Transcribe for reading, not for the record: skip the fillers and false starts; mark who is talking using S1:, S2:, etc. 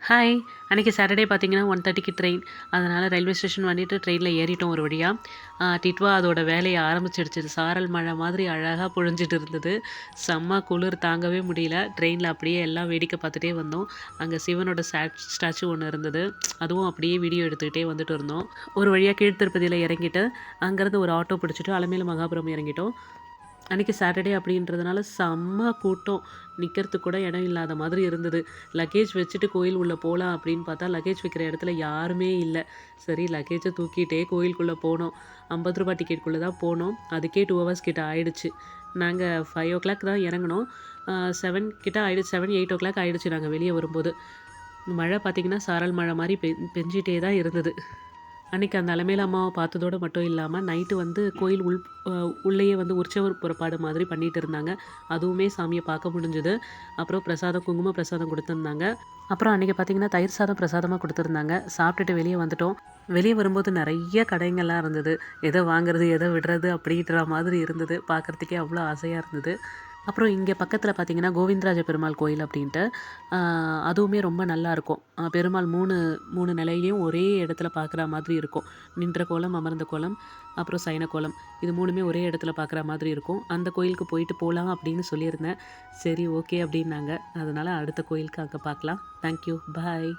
S1: Hi! அன்றைக்கி Saturday பார்த்தீங்கன்னா 1:30க்கு train. அதனால் ரயில்வே ஸ்டேஷன் வந்துட்டு ட்ரெயினில் ஏறிட்டோம் ஒரு வழியா. டிட்வா அதோட வேலைய ஆரம்பிச்சிடுச்சு. சாரல் மழை மாதிரி அழகா பொழிஞ்சிட்டு இருந்தது. செம்ம குளிர் தாங்கவே முடியல. ட்ரெயினில் அப்படியே எல்லாம் வேடிக்கை பார்த்துட்டே வந்தோம். அங்கே சிவனோட ஸ்டாச்சு ஒன்று இருந்தது. அதுவும் அப்படியே வீடியோ எடுத்துக்கிட்டே வந்துட்டு இருந்தோம். ஒரு வழியா கீழ்த்திருப்பதியில இறங்கிட்டு, அங்கேருந்து ஒரு ஆட்டோ பிடிச்சிட்டு அலமேலு மகாபுரம் இறங்கிட்டோம். அன்றைக்கி சாட்டர்டே அப்படின்றதுனால செம்ம கூட்டம். நிற்கிறதுக்கு கூட இடம் இல்லாத மாதிரி இருந்தது. லக்கேஜ் வச்சுட்டு கோயில் உள்ள போகலாம் அப்படின்னு பார்த்தா, லக்கேஜ் வைக்கிற இடத்துல யாருமே இல்ல. சரி லக்கேஜை தூக்கிட்டே கோயிலுக்குள்ளே போனோம். ரூ. 50 டிக்கெட்குள்ளே தான் போனோம். அதுக்கே 2 ஹவர்ஸ் கிட்ட ஆயிடுச்சு. நாங்கள் 5:00 தான் இறங்குனோம். 7 கிட்ட ஆயிடுச்சு. 7, 8 ஆயிடுச்சு நாங்கள் வெளியே வரும்போது. மழை பார்த்தீங்கன்னா, சாரல் மழை மாரி பெஞ்சிட்டே தான் இருந்தது. அன்றைக்கி அந்த அலமேலு அம்மாவை பார்த்ததோடு மட்டும் இல்லாமல், நைட்டு வந்து கோயில் உள்ளேயே வந்து உற்சவர் புறப்பாடு மாதிரி பண்ணிட்டு இருந்தாங்க. அதுவுமே சாமியை பார்க்க முடிஞ்சுது. அப்புறம் பிரசாதம், குங்கும பிரசாதம் கொடுத்துருந்தாங்க. அப்புறம் அன்றைக்கி பார்த்திங்கன்னா தயிர் சாதம் பிரசாதமாக கொடுத்துருந்தாங்க. சாப்பிட்டுட்டு வெளியே வந்துட்டோம். வெளியே வரும்போது நிறைய கடைங்கள்லாம் இருந்தது. எதை வாங்குறது எதை விடுறது அப்படின்ற மாதிரி இருந்தது. பார்க்குறதுக்கே அவ்வளோ ஆசையாக இருந்தது. அப்புறம் இங்கே பக்கத்தில் பார்த்திங்கன்னா கோவிந்தராஜ பெருமாள் கோயில் அப்படின்ட்டு அதுவுமே ரொம்ப நல்லாயிருக்கும். பெருமாள் 3 நிலையிலையும் ஒரே இடத்துல பார்க்குற மாதிரி இருக்கும். நின்ற கோலம், அமர்ந்த கோலம், அப்புறம் சயன கோலம். இது 3மே ஒரே இடத்துல பார்க்குற மாதிரி இருக்கும். அந்த கோயிலுக்கு போயிட்டு போகலாம் அப்படின்னு சொல்லியிருந்தேன். சரி ஓகே அப்படின்னாங்க. அதனால் அடுத்த கோயிலுக்கு அங்கே பார்க்கலாம். தேங்க்யூ. பாய்.